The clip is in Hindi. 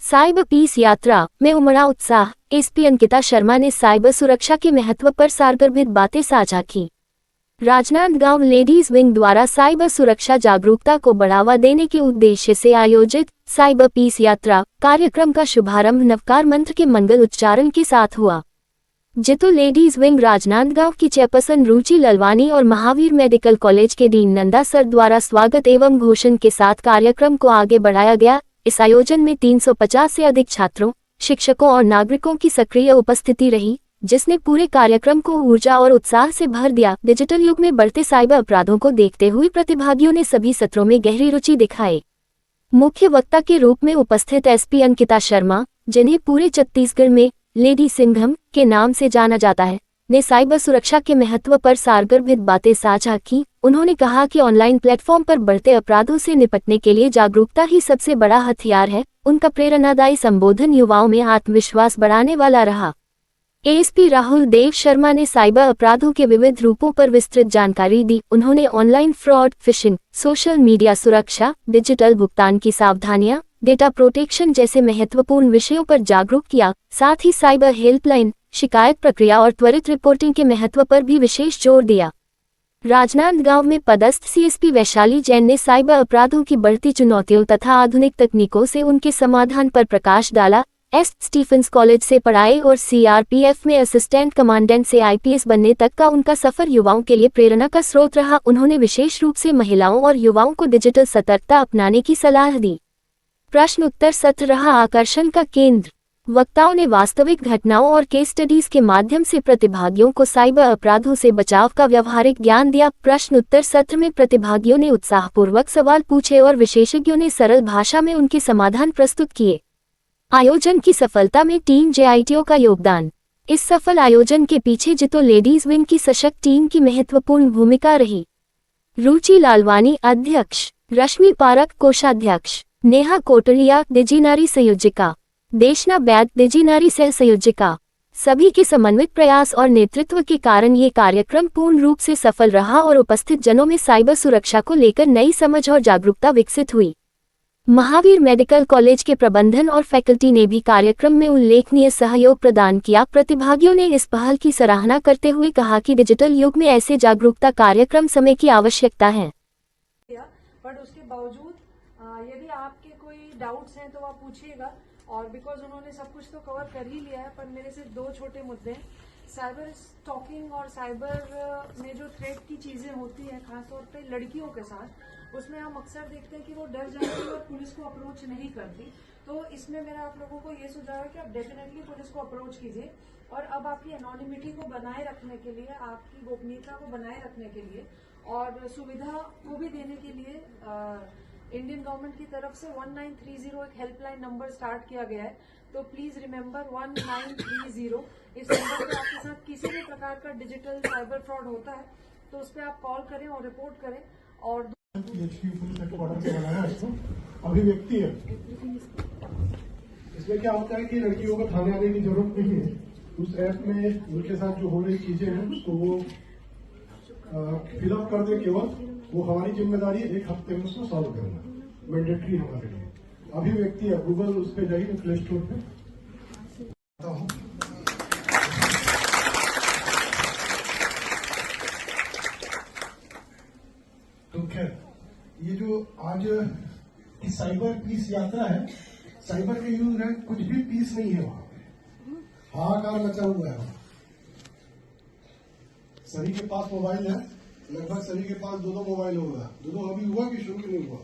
साइबर पीस यात्रा में उमड़ा उत्साह। एसपी अंकिता शर्मा ने साइबर सुरक्षा के महत्व पर सारगर्भित बातें साझा की। राजनांदगांव लेडीज विंग द्वारा साइबर सुरक्षा जागरूकता को बढ़ावा देने के उद्देश्य से आयोजित साइबर पीस यात्रा कार्यक्रम का शुभारंभ नवकार मंत्र के मंगल उच्चारण के साथ हुआ। जितो लेडीज विंग राजनांदगांव की चेयरपर्सन रुचि ललवानी और महावीर मेडिकल कॉलेज के डीन नंदा सर द्वारा स्वागत एवं घोषण के साथ कार्यक्रम को आगे बढ़ाया गया। इस आयोजन में 350 से अधिक छात्रों, शिक्षकों और नागरिकों की सक्रिय उपस्थिति रही, जिसने पूरे कार्यक्रम को ऊर्जा और उत्साह से भर दिया। डिजिटल युग में बढ़ते साइबर अपराधों को देखते हुए प्रतिभागियों ने सभी सत्रों में गहरी रुचि दिखाई। मुख्य वक्ता के रूप में उपस्थित एसपी अंकिता शर्मा, जिन्हें पूरे छत्तीसगढ़ में लेडी सिंघम के नाम से जाना जाता है, ने साइबर सुरक्षा के महत्व पर सारगर्भित बातें साझा की। उन्होंने कहा कि ऑनलाइन प्लेटफॉर्म पर बढ़ते अपराधों से निपटने के लिए जागरूकता ही सबसे बड़ा हथियार है। उनका प्रेरणादायी संबोधन युवाओं में आत्मविश्वास बढ़ाने वाला रहा। एएसपी राहुल देव शर्मा ने साइबर अपराधों के विविध रूपों पर विस्तृत जानकारी दी। उन्होंने online fraud, fishing, social media सुरक्षा, डिजिटल भुगतान की सावधानियां, डेटा प्रोटेक्शन जैसे महत्वपूर्ण विषयों पर जागरूक किया। साथ ही साइबर हेल्पलाइन, शिकायत प्रक्रिया और त्वरित रिपोर्टिंग के महत्व पर भी विशेष जोर दिया। राजनांदगांव में पदस्थ सीएसपी वैशाली जैन ने साइबर अपराधों की बढ़ती चुनौतियों तथा आधुनिक तकनीकों से उनके समाधान पर प्रकाश डाला। एस. स्टीफेंस कॉलेज से पढ़ाई और सीआरपीएफ में असिस्टेंट कमांडेंट से आईपीएस बनने तक का उनका सफर युवाओं के लिए प्रेरणा का स्रोत रहा। उन्होंने विशेष रूप से महिलाओं और युवाओं को डिजिटल सतर्कता अपनाने की सलाह दी। प्रश्न उत्तर सत्र रहा आकर्षण का केंद्र। वक्ताओं ने वास्तविक घटनाओं और केस स्टडीज के माध्यम से प्रतिभागियों को साइबर अपराधों से बचाव का व्यवहारिक ज्ञान दिया। प्रश्न उत्तर सत्र में प्रतिभागियों ने उत्साहपूर्वक सवाल पूछे और विशेषज्ञों ने सरल भाषा में उनके समाधान प्रस्तुत किए। आयोजन की सफलता में टीम जेआईटीओ का योगदान। इस सफल आयोजन के पीछे जितो लेडीज विंग की सशक्त टीम की महत्वपूर्ण भूमिका रही। रुचि लालवानी अध्यक्ष, रश्मि पारक कोषाध्यक्ष, नेहा कोटलिया डिजिनारी संयोजिका, देशना बैद डिजिनारी सह संयोजिका। सभी के समन्वित प्रयास और नेतृत्व के कारण ये कार्यक्रम पूर्ण रूप से सफल रहा और उपस्थित जनों में साइबर सुरक्षा को लेकर नई समझ और जागरूकता विकसित हुई। महावीर मेडिकल कॉलेज के प्रबंधन और फैकल्टी ने भी कार्यक्रम में उल्लेखनीय सहयोग प्रदान किया। प्रतिभागियों ने इस पहल की सराहना करते हुए कहा कि डिजिटल युग में ऐसे जागरूकता कार्यक्रम समय की आवश्यकता है। बट उसके बावजूद यदि आपके कोई डाउट्स हैं तो आप पूछिएगा। और बिकॉज उन्होंने सब कुछ तो कवर कर ही लिया है, पर मेरे से दो छोटे मुद्दे हैं। साइबर स्टॉकिंग और साइबर में जो थ्रेट की चीजें होती हैं खासतौर पे लड़कियों के साथ, उसमें हम अक्सर देखते हैं कि वो डर जाती है और पुलिस को अप्रोच नहीं करती। तो इसमें मेरा आप लोगों को ये सुझाव है कि आप डेफिनेटली पुलिस को अप्रोच कीजिए। और अब आपकी एनोनिमिटी को बनाए रखने के लिए, आपकी गोपनीयता को बनाए रखने के लिए और सुविधा को भी देने के लिए इंडियन गवर्नमेंट की तरफ से 1930 एक हेल्पलाइन नंबर स्टार्ट किया गया है। तो प्लीज रिमेंबर 1930। इस नंबर पे आपके साथ किसी भी प्रकार का डिजिटल साइबर फ्रॉड होता है तो उस पर आप कॉल करें और रिपोर्ट करें। और अभिव्यक्ति है, इसमें क्या होता है कि लड़कियों को थाने आने की जरूरत नहीं है। उस ऐप में उनके साथ जो हो रही चीजें हैं तो वो फिलअप कर दे, केवल वो हमारी जिम्मेदारी है 1 हफ्ते में उसको सॉल्व करना, मैंडेटरी हमारे लिए। अभिव्यक्ति है, गूगल उस पर जाइए, प्ले स्टोर पे। तो खैर, ये जो आज की साइबर पीस यात्रा है, साइबर के युग में कुछ भी पीस नहीं है। वहां पे हाहाकार मचा हुआ है। सभी के पास मोबाइल है, लगभग सभी के पास 2-2 मोबाइल होगा। 2-2 अभी हुआ कि शुरू नहीं हुआ?